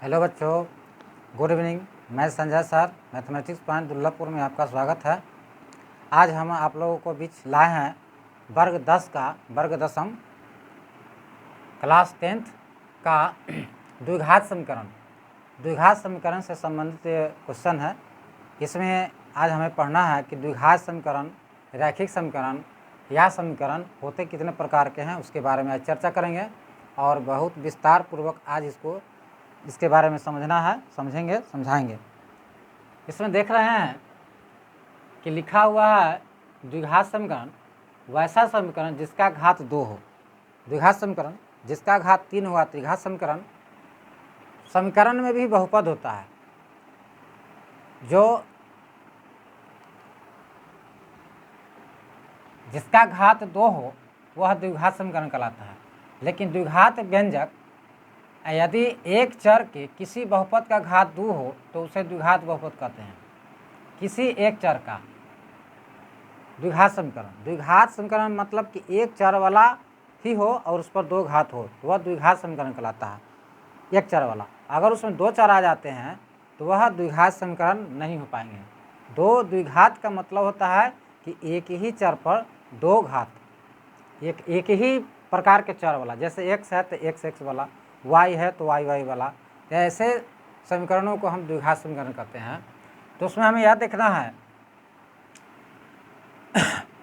Hello बच्चों, good evening. मैं Sanjay sir, mathematics point दुर्लभपुर में आपका स्वागत है। आज हम आप लोगों को बीच लाए हैं वर्ग 10 का वर्ग दशम क्लास 10th का द्विघात समीकरण। द्विघात समीकरण से संबंधित क्वेश्चन है। इसमें आज हमें पढ़ना है कि द्विघात समीकरण, रैखिक समीकरण या समीकरण होते कितने प्रकार के हैं, उसके बारे में आज चर्चा करेंगे और बहुत विस्तार पूर्वक आज इसके बारे में समझना है, समझेंगे, समझाएंगे। इसमें देख रहे हैं कि लिखा हुआ है द्विघात समीकरण वैसा समीकरण जिसका घात 2 हो। द्विघात समीकरण जिसका घात 3 हुआ त्रिघात समीकरण। समीकरण में भी बहुपद होता है, जो जिसका घात 2 हो वह द्विघात समीकरण कहलाता है। लेकिन द्विघात व्यंजक यदि एक चर के किसी बहुपद का घात 2 हो तो उसे द्विघात बहुपद कहते हैं। किसी एक चर का द्विघात समीकरण। द्विघात समीकरण मतलब कि एक चर वाला ही हो और उस पर 2 घात हो, वह द्विघात समीकरण कहलाता है। एक चर वाला, अगर उसमें 2 चर आ जाते हैं तो वह द्विघात समीकरण नहीं हो पाएंगे। 2 द्विघात का मतलब होता है कि एक ही चर पर 2 घात, एक ही प्रकार के चर वाला। जैसे x है तो x वाला, y है तो y वाला। तो ऐसे समीकरणों को हम द्विघात समीकरण कहते हैं। तो उसमें हमें यह देखना है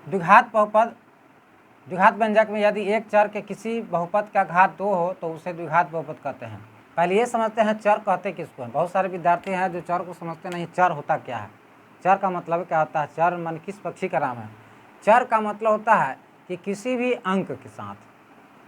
द्विघात बहुपद, द्विघात व्यंजक में यदि एक चर के किसी बहुपद का घात 2 हो तो उसे द्विघात बहुपद कहते हैं। पहले ये समझते हैं चर कहते किसको हैं। बहुत सारे विद्यार्थी हैं जो चर को समझते नहीं। चर होता क्या है? चर का मतलब क्या होता है? चर मन किस पक्षी का नाम है? चर का मतलब होता है कि किसी भी अंक के साथ,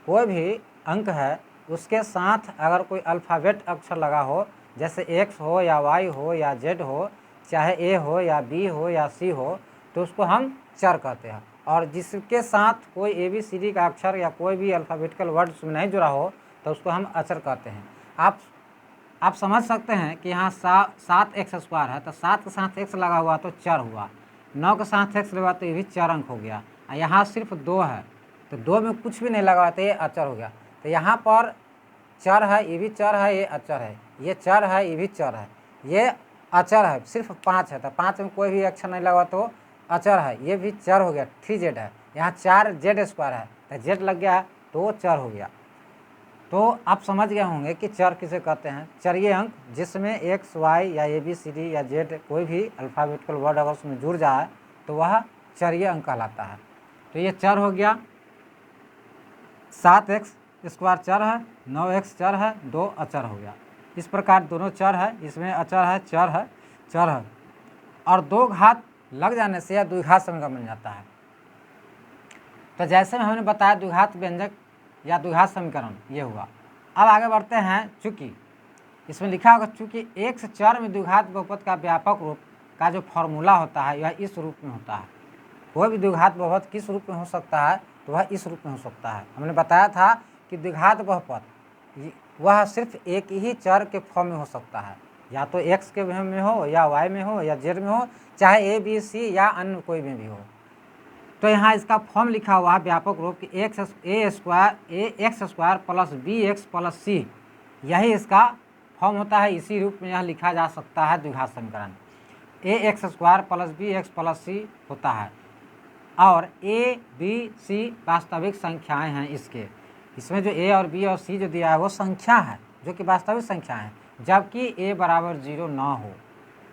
कोई भी अंक है उसके साथ अगर कोई अल्फ़ाबेट अक्षर लगा हो, जैसे x हो या y हो या z हो, चाहे a हो या b हो या c हो, तो उसको हम चर कहते हैं। और जिसके साथ कोई ABCD का अक्षर या कोई भी अल्फ़ाबेटिकल वर्ड उसमें नहीं जुड़ा हो तो उसको हम अचर कहते हैं। आप समझ सकते हैं कि यहाँ 7x² है तो 7 के साथ x लगा हुआ तो चर हुआ, 9 के साथ x लगा तो ये भी चर अंक हो गया। यहाँ सिर्फ 2 है तो 2 में कुछ भी नहीं लगा तो ये अचर हो गया। तो यहाँ पर चर है, ये भी चर है, ये अचर है, ये चर है, ये भी चर है, ये अचर है। सिर्फ 5 है तो 5 में कोई भी अक्षर नहीं लगा तो अचर है, ये भी चर हो गया। 3z है, यहाँ 4z² है तो z लग गया तो वो चर हो गया। तो आप समझ गए होंगे कि चर किसे कहते हैं। चरीय अंक जिसमें x, y या ABCD या z कोई भी अल्फ़ाबेटिकल वर्ड अगर उसमें जुड़ जाए तो वह चरीय अंक कहलाता है। तो ये चर हो गया। 7x² चर है, 9x चर है, 2 अचर हो गया। इस प्रकार दोनों चर है, इसमें अचर है, चर है, चर है, और 2 घात लग जाने से यह द्विघात समीकरण बन जाता है। तो जैसे हमने बताया द्विघात व्यंजक या द्विघात समीकरण ये हुआ। अब आगे बढ़ते हैं। चूँकि इसमें लिखा होगा चूँकि एक चर में द्विघात बहुपद का व्यापक रूप का जो फॉर्मूला होता है यह इस रूप में होता है। कोई भी द्विघात बहुपद किस रूप में हो सकता है तो वह इस रूप में हो सकता है। हमने बताया था कि द्विघात बहुपद वह सिर्फ एक ही चर के फॉर्म में हो सकता है, या तो x के में हो या y में हो या z में हो, चाहे a b c या अन्य कोई में भी हो। तो यहाँ इसका फॉर्म लिखा हुआ है व्यापक रूप कि x² plus bx plus c, यही इसका फॉर्म होता है। इसी रूप में यह लिखा जा सकता है द्विघात समीकरण। ax² plus bx plus c होता है और a b c वास्तविक संख्याएं हैं इसमें जो a और b और c जो दिया है वो संख्या है जो कि वास्तविक संख्या है। जबकि a बराबर 0 ना हो,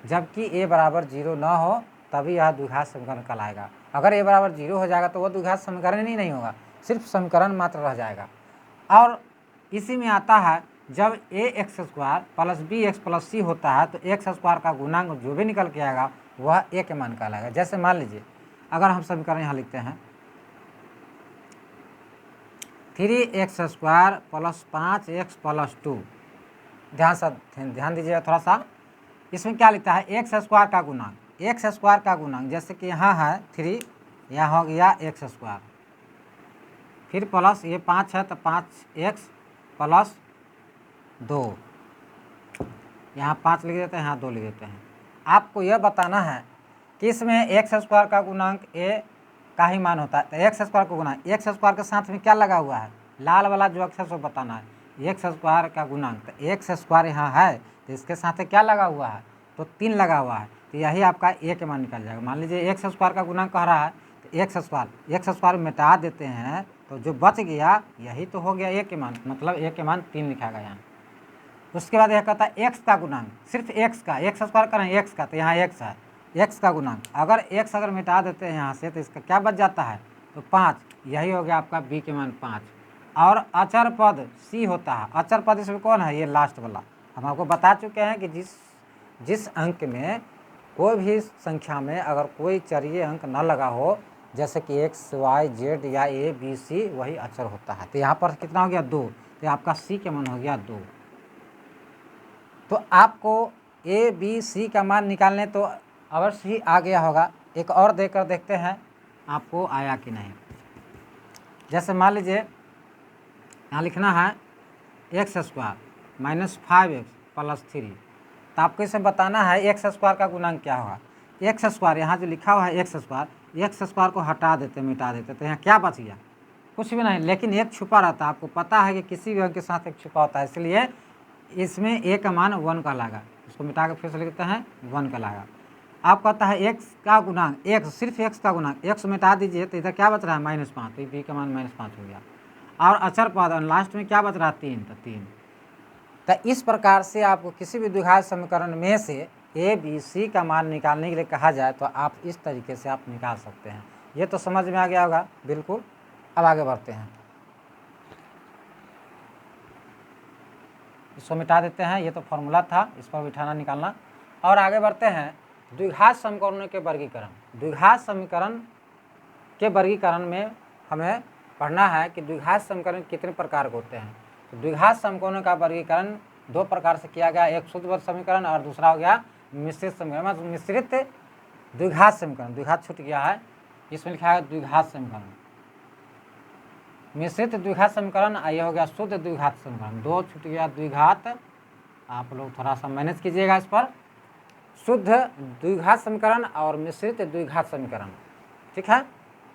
जबकि a बराबर 0 ना हो तभी यह द्विघात समीकरण कहलाएगा। अगर a बराबर 0 हो जाएगा तो वह द्विघात समीकरण ही नहीं होगा, सिर्फ समीकरण मात्र रह जाएगा। और इसी में आता है जब ax² plus bx plus c होता है तो x² का गुणांक जो भी निकल के आएगा वह a के मान कहलाएगा। जैसे मान लीजिए अगर हम समीकरण यहाँ लिखते हैं 3x² प्लस 5x प्लस 2, ध्यान दीजिएगा थोड़ा सा। इसमें क्या लिखता है x² का गुणांक, x² का गुणांक जैसे कि यहाँ है 3, यहाँ हो गया x², फिर प्लस ये 5 है तो 5x प्लस 2, यहाँ 5 लिख देते हैं, यहाँ 2 लिख देते हैं। आपको यह बताना है कि इसमें x² का गुणांक a का ही मान होता है। तो x² का गुणांक, x² के साथ में क्या लगा हुआ है, लाल वाला जो अक्षर से बताना है एक्स स्क्वायर का गुणांक, तो एक्स स्क्वायर यहाँ है तो इसके साथ क्या लगा हुआ है, तो 3 लगा हुआ है, तो यही आपका ए के मान निकल जाएगा। मान लीजिए एक्स स्क्वायर का गुणांक कह रहा है तो एक्स स्क्वायर मिटा देते हैं तो जो बच गया यही तो हो गया ए के मान, मतलब ए के मान 3 लिखा गया यहाँ। उसके बाद यह कहता है एक्स का गुणांक, सिर्फ एक्स का, एक्स स्क्वायर करें एक्स का, तो यहाँ एक्स है, एक्स का गुणांक अगर एक्स अगर मिटा देते हैं यहाँ से तो इसका क्या बच जाता है, तो 5, यही हो गया आपका बी के मान 5। और अचर पद सी होता है, अचर पद इसमें कौन है, ये लास्ट वाला। हम आपको बता चुके हैं कि जिस अंक में कोई भी संख्या में अगर कोई चरीय अंक न लगा हो, जैसे कि एक्स वाई जेड या ए बी सी, वही अचर होता है। तो यहाँ पर कितना हो गया 2, तो आपका सी का मान हो गया 2। तो आपको ए बी सी का मान निकालने तो अवश्य ही आ गया होगा। एक और देकर देखते हैं आपको आया कि नहीं। जैसे मान लीजिए यहाँ लिखना है x square minus 5x plus 3, तो आपको इसे बताना है एक्स स्क्वायर का गुणांक क्या होगा। एक्स स्क्वायर यहाँ जो लिखा हुआ है एक्स स्क्वायर को हटा देते, मिटा देते, तो यहाँ क्या बच गया, कुछ भी नहीं, लेकिन एक छुपा रहता है। आपको पता है कि किसी भी अंक के साथ एक छुपा होता है, इसलिए इसमें ए का मान 1 का लगा, इसको मिटा के फिर से लिखते हैं 1 का लगा। आप कहता है एक्स का गुणांक, एक्स सिर्फ एक्स का गुणांक, एक्स मिटा दीजिए तो इधर क्या बच रहा है -5, तो बी का मान -5 हो गया। और अचर पद लास्ट में क्या बच रहा है 3, तो 3। तो इस प्रकार से आपको किसी भी द्विघात समीकरण में से ए बी सी का मान निकालने के लिए कहा जाए तो आप इस तरीके से आप निकाल सकते हैं। ये तो समझ में आ गया होगा बिल्कुल। अब आगे बढ़ते हैं, इसको मिटा देते हैं, ये तो फॉर्मूला था, इस पर बिठाना निकालना। और आगे बढ़ते हैं द्विघात समीकरणों के वर्गीकरण। द्विघात समीकरण के वर्गीकरण में हमें पढ़ना है कि द्विघात समीकरण कितने प्रकार के होते हैं। तो द्विघात समीकरणों का वर्गीकरण 2 प्रकार से किया गया, एक शुद्ध वर्ग समीकरण और दूसरा हो गया मिश्रित समीकरण। मतलब मिश्रित द्विघात समीकरण, द्विघात छूट गया है, इसमें लिखा है द्विघात समीकरण, मिश्रित द्विघात समीकरण, ये हो गया शुद्ध द्विघात समीकरण। 2 छूट गया द्विघात, आप लोग थोड़ा सा मैनेज कीजिएगा इस पर। शुद्ध द्विघात समीकरण और मिश्रित द्विघात समीकरण, ठीक है।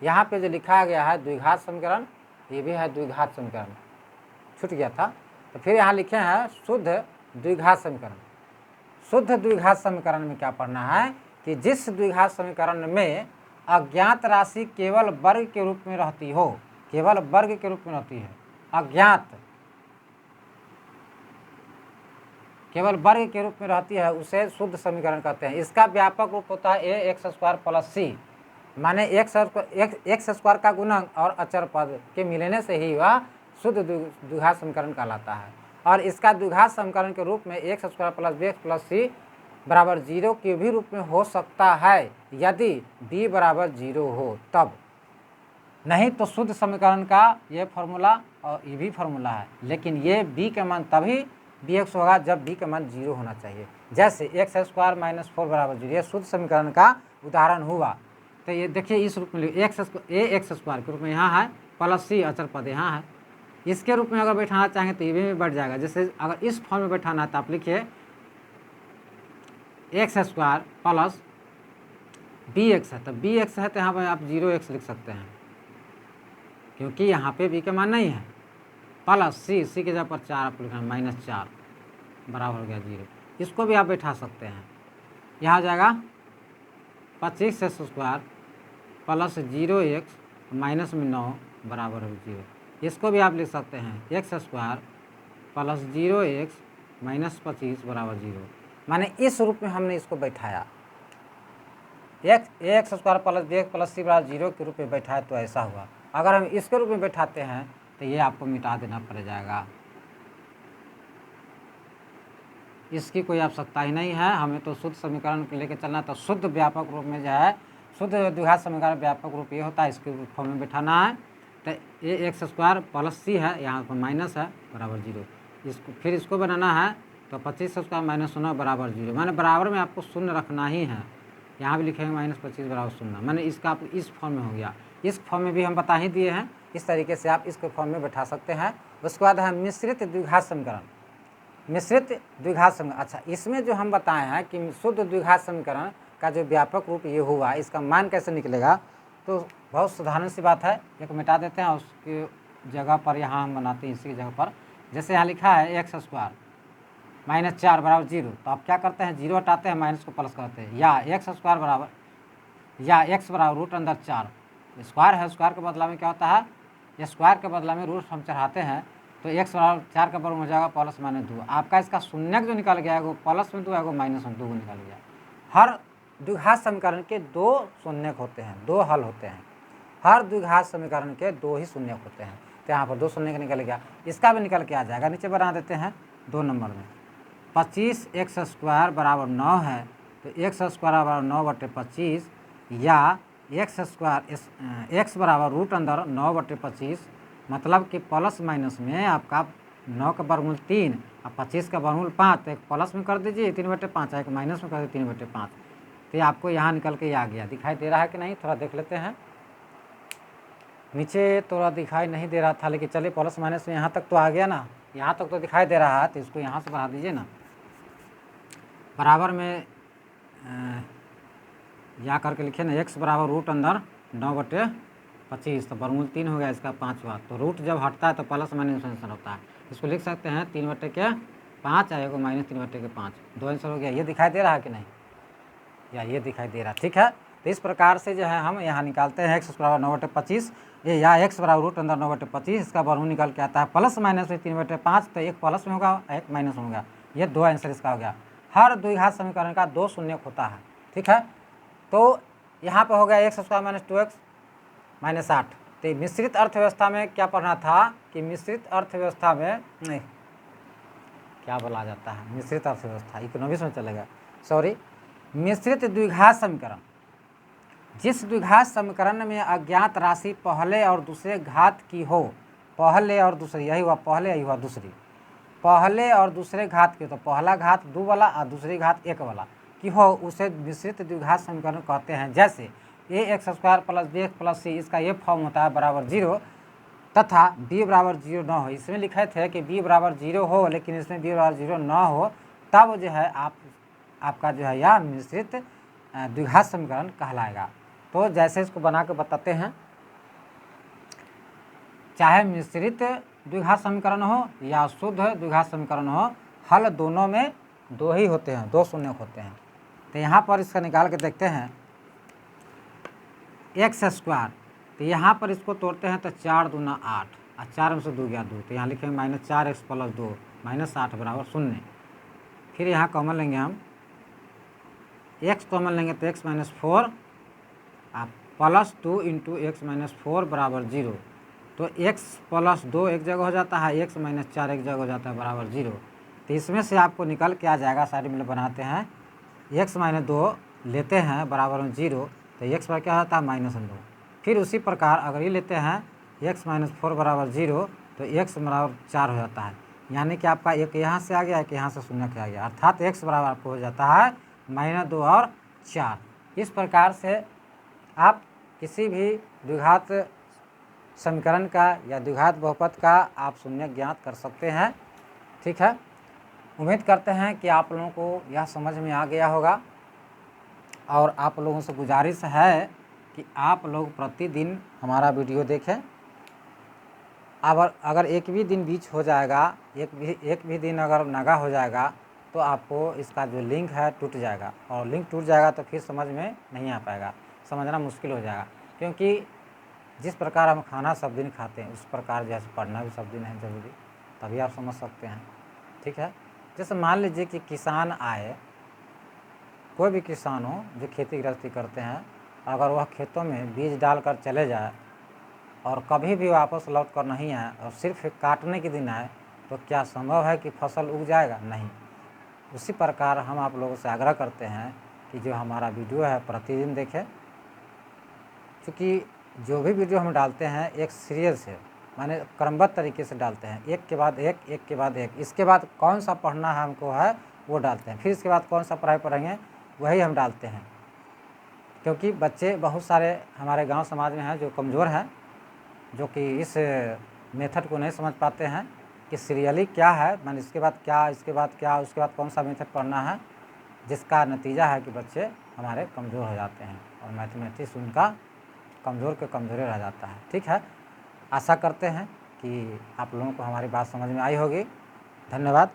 यहाँ पे जो लिखा गया है द्विघात समीकरण, ये भी है द्विघात समीकरण, छूट गया था। तो फिर यहाँ लिखे हैं शुद्ध द्विघात समीकरण। शुद्ध द्विघात समीकरण में क्या पढ़ना है कि जिस द्विघात समीकरण में अज्ञात राशि केवल वर्ग के रूप में रहती हो, केवल वर्ग के रूप में रहती है, अज्ञात केवल वर्ग के रूप में रहती है, उसे शुद्ध समीकरण कहते हैं। इसका व्यापक रूप होता है ए एक्स स्क्वायर प्लस सी, माने एक्स स्क्वायर का गुणांक और अचर पद के मिलने से ही वह शुद्ध द्विघात समीकरण कहलाता है। और इसका द्विघात समीकरण के रूप में x square plus b x plus c बराबर 0 के भी रूप में हो सकता है यदि b बराबर 0 हो तब, नहीं तो शुद्ध समीकरण का ये फार्मूला और ये भी फार्मूला है, लेकिन ये b का मान तभी bx होगा जब b का मान 0 होना चाहिए। जैसे एक्स स्क्वायर माइनस 4 बराबर 0, ये शुद्ध समीकरण का उदाहरण हुआ। तो ये देखिए इस रूप में एक्स स्क्वायर के रूप में यहाँ है, प्लस सी अचर पद यहाँ है, इसके रूप में अगर बैठाना चाहेंगे तो ये भी बढ़ जाएगा। जैसे अगर इस फॉर्म में बैठाना है तो आप लिखिए x square plus b x है, तो बी एक्स है तो यहाँ पर आप 0x लिख सकते हैं, क्योंकि यहाँ पे b का मान नहीं है। प्लस सी के जगह पर 4 आपको लिखना है, -4 बराबर हो गया 0। इसको भी आप बैठा सकते हैं, यहाँ हो जाएगा 25 x square plus 0x minus में 9 बराबर हो 0। इसको भी आप लिख सकते हैं x square plus 0x minus 25 बराबर 0। माने इस रूप में हमने इसको बैठाया, x square plus b x plus c बराबर 0 के रूप में बैठाया तो ऐसा हुआ। अगर हम इसके रूप में बैठाते हैं तो ये आपको मिटा देना पड़ जाएगा, इसकी कोई आवश्यकता ही नहीं है। हमें तो शुद्ध समीकरण लेकर चलना, तो शुद्ध व्यापक रूप में जो है शुद्ध द्विघात समीकरण व्यापक रूप ये होता है, इसके फॉर्म में बैठाना है। तो ए एक्स स्क्वायर प्लस सी है, यहाँ पर माइनस है बराबर 0, इसको फिर इसको बनाना है तो 25 स्क्वायर माइनस 9 बराबर 0, माने बराबर में आपको शून्य रखना ही है। यहाँ भी लिखेंगे -25 बराबर 0, माने इसका आप इस फॉर्म में हो गया। इस फॉर्म में भी हम बता ही दिए हैं, इस तरीके से आप इसको फॉर्म में बैठा सकते हैं। उसके बाद है मिश्रित द्विघात समीकरण। मिश्रित द्विघात समीकरण, अच्छा इसमें जो हम बताए हैं कि शुद्ध द्विघात समीकरण का जो व्यापक रूप ये हुआ, इसका मान कैसे निकलेगा, तो बहुत साधारण सी बात है, एक मिटा देते हैं उसकी जगह पर यहाँ हम बनाते हैं इसी जगह पर। जैसे यहाँ लिखा है एक्स स्क्वायर माइनस 4 बराबर 0, तो आप क्या करते हैं, 0 हटाते हैं, माइनस को प्लस करते हैं, या एक्स स्क्वायर बराबर या एक्स बराबर रूट अंदर 4, स्क्वायर है, स्क्वायर के बदला में क्या होता है, ये स्क्वायर के बदला में रूट हम चढ़ाते हैं, तो एक्स बराबर 4 का वर्ग हो जाएगा प्लस माइनस 2। आपका इसका शून्यक जो निकल गया है वो प्लस में 2 है, वो माइनस में 2 निकल गया। हर द्विघात समीकरण के 2 शून्यक होते हैं, 2 हल होते हैं, हर द्विघात समीकरण के 2 ही शून्यक होते हैं। तो यहाँ पर 2 शून्यक निकल गया, इसका भी निकल के आ जाएगा। नीचे बना देते हैं 2 नंबर में 25 एक्स स्क्वायर बराबर 9 है, तो एक्स स्क्वायर बराबर 9/25 या एक्स स्क्वायर एक्स बराबर रूट अंदर 9/25, मतलब कि प्लस माइनस में आपका 9 का वर्गमूल 3 और 25 का वर्गमूल 5, तो एक प्लस में कर दीजिए 3/5, एक माइनस में कर दीजिए 3/5। तो ये आपको यहाँ निकल के आ गया। दिखाई दे रहा है कि नहीं, थोड़ा देख लेते हैं। नीचे थोड़ा दिखाई नहीं दे रहा था, लेकिन चलिए प्लस माइनस में यहाँ तक तो आ गया ना, यहाँ तक तो दिखाई दे रहा है, तो इसको यहाँ से बढ़ा दीजिए ना, बराबर में या करके लिखे ना, एक्स बराबर रूट अंदर 9/25, तो वर्गमूल 3 हो गया, इसका 5वां। तो रूट जब हटता है तो प्लस माइनस आंसर होता है। इसको लिख सकते हैं 3/5 आएगा माइनस 3/5, 2 आंसर हो गया। ये दिखाई दे रहा है कि नहीं, या ये दिखाई दे रहा है, ठीक है। तो इस प्रकार से जो है हम यहाँ निकालते हैं एक्स बराबर 9/25 या एक्स बराबर रूट अंदर 9/25, इसका वर्गमूल निकल के आता है प्लस माइनस में 3/5, तो एक प्लस में होगा, एक माइनस में होगा। ये 2 आंसर इसका हो गया। हर द्विघात समीकरण का 2 शून्यक होता है, ठीक है। तो यहाँ पर हो गया x square minus 2x minus 8। तो मिश्रित अर्थव्यवस्था में क्या पढ़ना था कि मिश्रित अर्थव्यवस्था में नहीं क्या बोला जाता है, मिश्रित अर्थव्यवस्था इकोनॉमिक्स में चलेगा, सॉरी, मिश्रित द्विघात समीकरण, जिस द्विघात समीकरण में अज्ञात राशि पहले और दूसरे घात की हो, पहले और दूसरी, यही हुआ पहले, यही हुआ दूसरी, पहले और दूसरे घात की, तो पहला घात 2 वाला और दूसरी घात 1 वाला की हो, उसे मिश्रित द्विघात समीकरण कहते हैं। जैसे a x square plus b x plus c, इसका ये फॉर्म होता है बराबर 0, तथा b बराबर 0 न हो। इसमें लिखे थे कि b बराबर 0 हो, लेकिन इसमें b बराबर 0 न हो, तब जो है आपका जो है यह मिश्रित द्विघात समीकरण कहलाएगा। तो जैसे इसको बना के बताते हैं, चाहे मिश्रित द्विघात समीकरण हो या शुद्ध द्विघात समीकरण हो, हल दोनों में 2 ही होते हैं, 2 शून्यक होते हैं। तो यहाँ पर इसका निकाल के देखते हैं एक्स स्क्वायर, तो यहाँ पर इसको तोड़ते हैं तो 4 दूना 8 और 4 में से 2 गया 2, तो यहाँ लिखेंगे -4x + 2 -8 बराबर 0। फिर यहाँ कॉमन लेंगे हम, x कॉमन लेंगे तो x - 4 प्लस 2 × x - 4 बराबर 0। तो x + 2 एक जगह हो जाता है, x - 4 एक जगह हो जाता है बराबर 0। तो इसमें से आपको निकल के आ जाएगा, साइड में बनाते हैं, x - 2 लेते हैं बराबर में 0, तो x पर क्या होता है -2। फिर उसी प्रकार अगर ये लेते हैं x - 4 बराबर 0, तो x बराबर 4 हो जाता है। यानी कि आपका एक यहाँ से आ गया, एक यहाँ से शून्य आ गया, अर्थात x बराबर आपको हो जाता है -2 और 4। इस प्रकार से आप किसी भी द्विघात समीकरण का या द्विघात बहुपद का आप शून्य ज्ञात कर सकते हैं, ठीक है। उम्मीद करते हैं कि आप लोगों को यह समझ में आ गया होगा, और आप लोगों से गुजारिश है कि आप लोग प्रतिदिन हमारा वीडियो देखें। अगर एक भी दिन बीच हो जाएगा, एक भी दिन अगर नागा हो जाएगा, तो आपको इसका जो लिंक है टूट जाएगा, और लिंक टूट जाएगा तो फिर समझ में नहीं आ पाएगा, समझना मुश्किल हो जाएगा। क्योंकि जिस प्रकार हम खाना सब दिन खाते हैं, उस प्रकार जैसे पढ़ना भी सब दिन है ज़रूरी, तभी आप समझ सकते हैं, ठीक है। जैसे मान लीजिए कि किसान आए, कोई भी किसान हो जो खेती गृहस्थी करते हैं, अगर वह खेतों में बीज डालकर चले जाए और कभी भी वापस लौट कर नहीं आए और सिर्फ काटने के दिन आए, तो क्या संभव है कि फसल उग जाएगा? नहीं। उसी प्रकार हम आप लोगों से आग्रह करते हैं कि जो हमारा वीडियो है प्रतिदिन देखें, क्योंकि जो भी वीडियो हम डालते हैं एक सीरियल से, माने क्रमबद्ध तरीके से डालते हैं, एक के बाद एक, एक के बाद एक, इसके बाद कौन सा पढ़ना है हमको है वो डालते हैं, फिर इसके बाद कौन सा पढ़ाई पढ़ेंगे वही हम डालते हैं। क्योंकि बच्चे बहुत सारे हमारे गांव समाज में हैं जो कमज़ोर हैं, जो कि इस मेथड को नहीं समझ पाते हैं कि सीरियली क्या है, मैंने इसके बाद क्या, इसके बाद क्या, उसके बाद कौन सा मेथड पढ़ना है, जिसका नतीजा है कि बच्चे हमारे कमज़ोर हो जाते हैं और मैथमेटिक्स उनका कमज़ोर के कमज़ोर रह जाता है, ठीक है। आशा करते हैं कि आप लोगों को हमारी बात समझ में आई होगी। धन्यवाद।